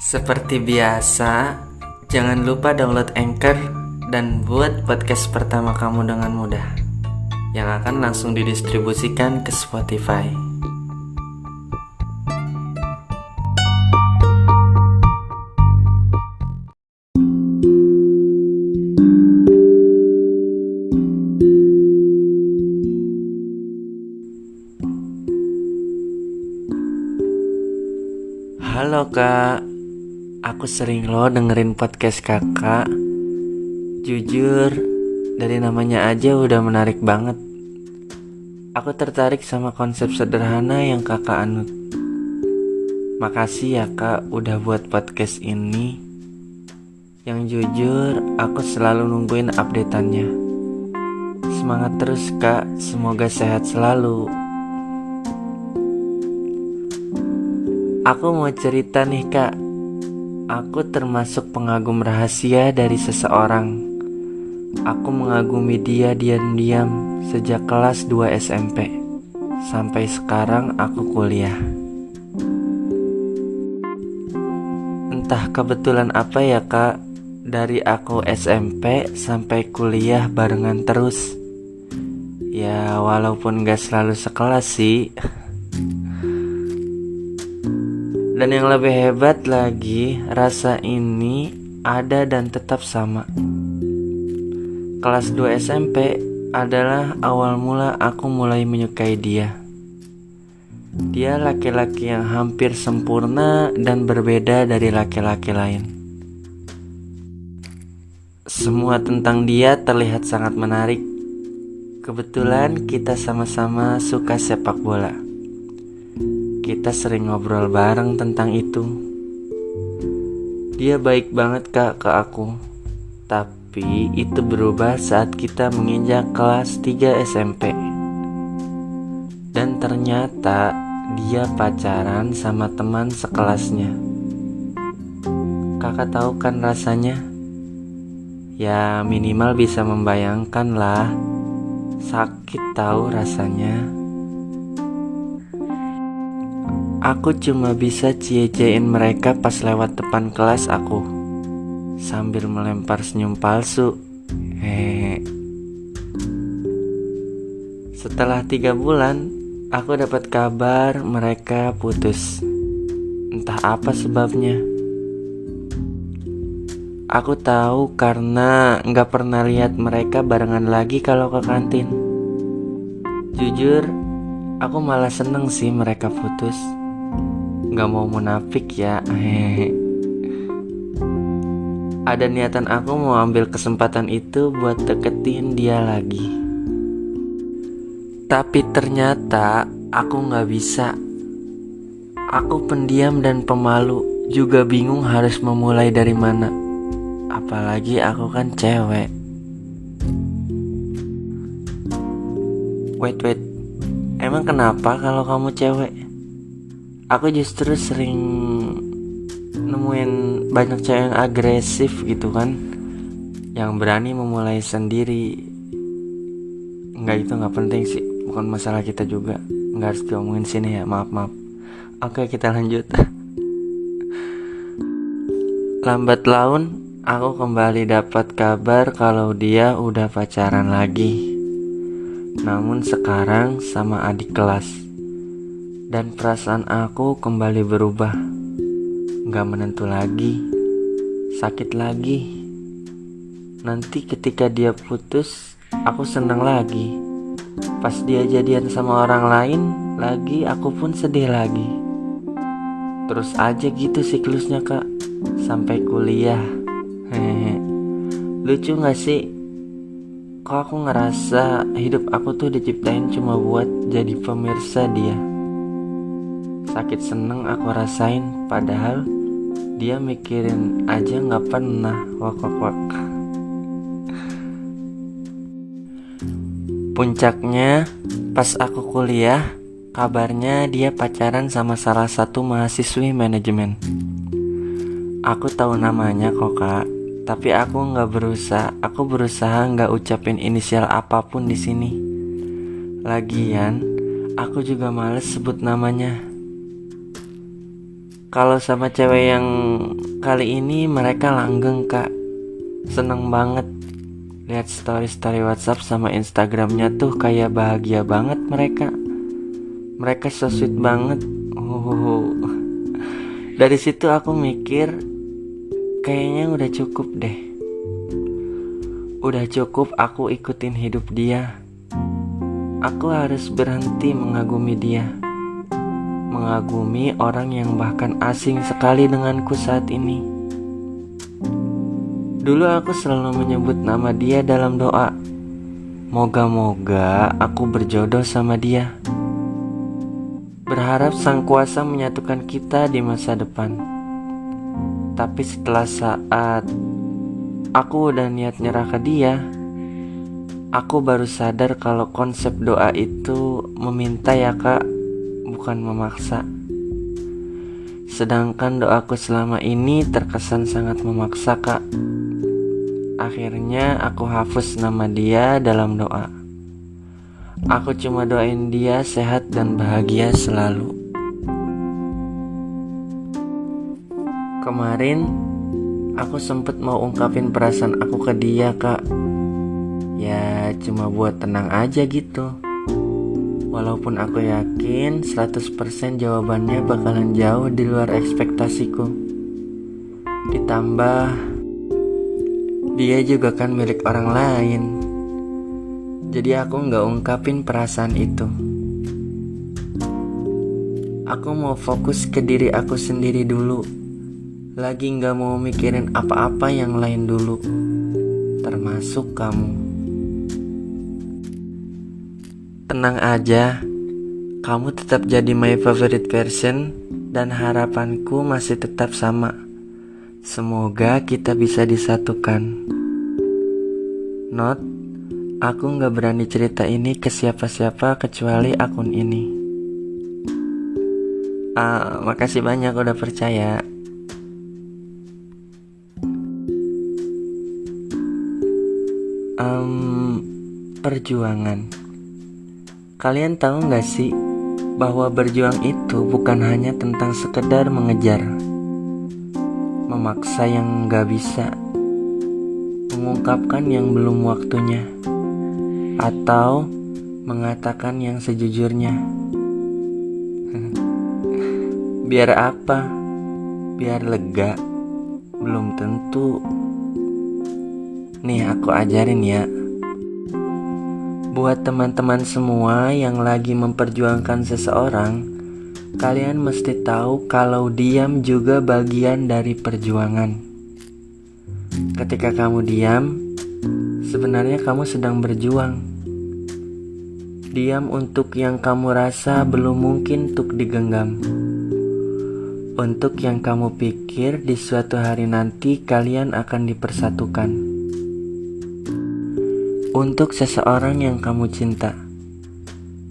Seperti biasa, jangan lupa download Anchor dan buat podcast pertama kamu dengan mudah, yang akan langsung didistribusikan ke Spotify. Halo kak, aku sering loh dengerin podcast kakak. Jujur, dari namanya aja udah menarik banget. Aku tertarik sama konsep sederhana yang kakak anut. Makasih ya kak udah buat podcast ini. Yang jujur, aku selalu nungguin update-annya. Semangat terus kak, semoga sehat selalu. Aku mau cerita nih kak. Aku termasuk pengagum rahasia dari seseorang. Aku mengagumi dia diam-diam sejak kelas 2 SMP. Sampai sekarang aku kuliah. Entah kebetulan apa ya kak, dari aku SMP sampai kuliah barengan terus. Ya walaupun gak selalu sekelas sih. Dan yang lebih hebat lagi, rasa ini ada dan tetap sama. Kelas 2 SMP adalah awal mula aku mulai menyukai dia. Dia laki-laki yang hampir sempurna dan berbeda dari laki-laki lain. Semua tentang dia terlihat sangat menarik. Kebetulan kita sama-sama suka sepak bola. Kita sering ngobrol bareng tentang itu. Dia baik banget kak ke aku. Tapi itu berubah saat kita menginjak kelas 3 SMP. Dan ternyata dia pacaran sama teman sekelasnya. Kakak tahu kan rasanya? Ya minimal bisa membayangkan lah. Sakit tahu rasanya. Aku cuma bisa cie-ciein mereka pas lewat depan kelas aku, sambil melempar senyum palsu. Setelah 3 bulan, aku dapat kabar mereka putus. Entah apa sebabnya. Aku tahu karena gak pernah lihat mereka barengan lagi kalau ke kantin. Jujur, aku malah seneng sih mereka putus. Gak mau munafik ya. Ada niatan aku mau ambil kesempatan itu buat deketin dia lagi. Tapi ternyata aku gak bisa. Aku pendiam dan pemalu, juga bingung harus memulai dari mana. Apalagi aku kan cewek. Wait, emang kenapa kalau kamu cewek? Aku justru sering nemuin banyak cewek yang agresif gitu kan, yang berani memulai sendiri. Itu gak penting sih, bukan masalah kita juga. Gak harus diomongin sini ya, maaf. Oke, kita lanjut. Lambat laun, aku kembali dapat kabar kalau dia udah pacaran lagi. Namun sekarang sama adik kelas. Dan perasaan aku kembali berubah. Gak menentu lagi. Sakit lagi. Nanti ketika dia putus, aku senang lagi. Pas dia jadian sama orang lain lagi, aku pun sedih lagi. Terus aja gitu siklusnya kak, sampai kuliah. Lucu gak sih? Kok aku ngerasa hidup aku tuh diciptain cuma buat jadi pemirsa dia. Sakit seneng aku rasain, padahal dia mikirin aja gak pernah. Wak. Puncaknya pas aku kuliah, kabarnya dia pacaran sama salah satu mahasiswi manajemen. Aku tahu namanya kok kak, tapi aku berusaha gak ucapin inisial apapun di sini. Lagian, aku juga males sebut namanya. Kalau sama cewek yang kali ini mereka langgeng kak. Seneng banget lihat story WhatsApp sama Instagramnya tuh kayak bahagia banget mereka. Mereka so sweet banget. Dari situ aku mikir kayaknya udah cukup deh. Udah cukup aku ikutin hidup dia. Aku harus berhenti mengagumi dia. Mengagumi orang yang bahkan asing sekali denganku saat ini. Dulu aku selalu menyebut nama dia dalam doa. Moga-moga aku berjodoh sama dia. Berharap sang kuasa menyatukan kita di masa depan. Tapi setelah saat aku udah niat nyerah ke dia, aku baru sadar kalau konsep doa itu meminta ya kak, bukan memaksa. Sedangkan doaku selama ini terkesan sangat memaksa kak. Akhirnya aku hapus nama dia dalam doa. Aku cuma doain dia sehat dan bahagia selalu. Kemarin aku sempet mau ungkapin perasaan aku ke dia kak. Ya cuma buat tenang aja gitu. Walaupun aku yakin 100% jawabannya bakalan jauh di luar ekspektasiku. Ditambah dia juga kan milik orang lain. Jadi aku gak ungkapin perasaan itu. Aku mau fokus ke diri aku sendiri dulu. Lagi gak mau mikirin apa-apa yang lain dulu, termasuk kamu. Tenang aja, kamu tetap jadi my favorite version. Dan harapanku masih tetap sama. Semoga kita bisa disatukan. Not, aku gak berani cerita ini ke siapa-siapa kecuali akun ini. Makasih banyak udah percaya. Perjuangan. Kalian tahu gak sih bahwa berjuang itu bukan hanya tentang sekedar mengejar, memaksa yang gak bisa, mengungkapkan yang belum waktunya, atau mengatakan yang sejujurnya. Biar apa? Biar lega? Belum tentu. Nih aku ajarin ya. Buat teman-teman semua yang lagi memperjuangkan seseorang, kalian mesti tahu kalau diam juga bagian dari perjuangan. Ketika kamu diam, sebenarnya kamu sedang berjuang. Diam untuk yang kamu rasa belum mungkin untuk digenggam. Untuk yang kamu pikir di suatu hari nanti kalian akan dipersatukan. Untuk seseorang yang kamu cinta.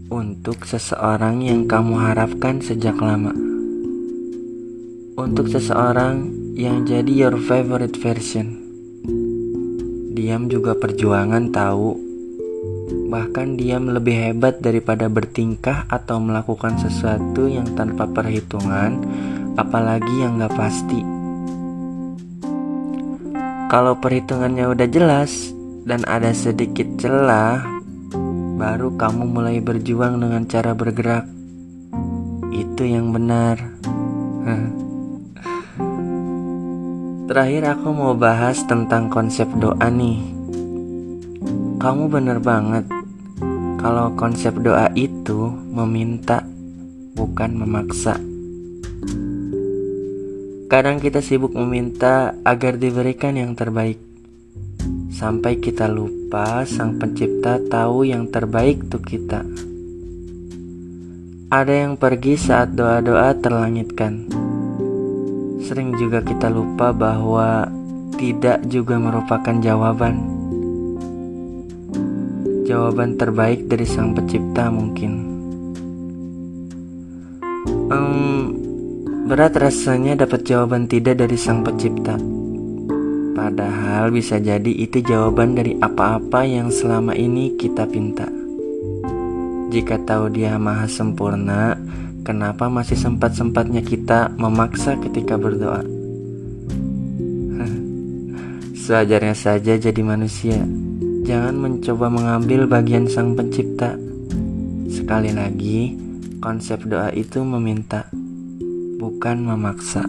Untuk seseorang yang kamu harapkan sejak lama. Untuk seseorang yang jadi your favorite version. Diam juga perjuangan tahu. Bahkan diam lebih hebat daripada bertingkah atau melakukan sesuatu yang tanpa perhitungan, apalagi yang gak pasti. Kalau perhitungannya udah jelas dan ada sedikit celah, baru kamu mulai berjuang dengan cara bergerak. Itu yang benar. Terakhir aku mau bahas tentang konsep doa nih. Kamu bener banget kalau konsep doa itu meminta, bukan memaksa. Kadang kita sibuk meminta agar diberikan yang terbaik, sampai kita lupa sang pencipta tahu yang terbaik untuk kita. Ada yang pergi saat doa-doa terlangitkan. Sering juga kita lupa bahwa tidak juga merupakan jawaban. Jawaban terbaik dari sang pencipta mungkin. Berat rasanya dapat jawaban tidak dari sang pencipta. Padahal bisa jadi itu jawaban dari apa-apa yang selama ini kita pinta. Jika tahu Dia maha sempurna, kenapa masih sempat-sempatnya kita memaksa ketika berdoa? Sewajarnya saja jadi manusia. Jangan mencoba mengambil bagian Sang Pencipta. Sekali lagi, konsep doa itu meminta, bukan memaksa.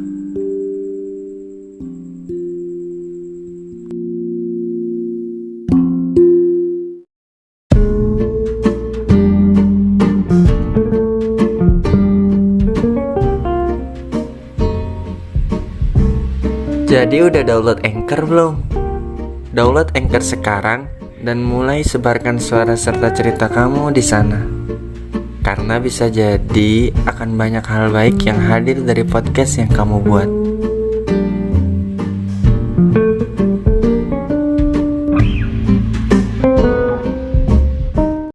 Jadi udah download Anchor belum? Download Anchor sekarang dan mulai sebarkan suara serta cerita kamu di sana. Karena bisa jadi akan banyak hal baik yang hadir dari podcast yang kamu buat.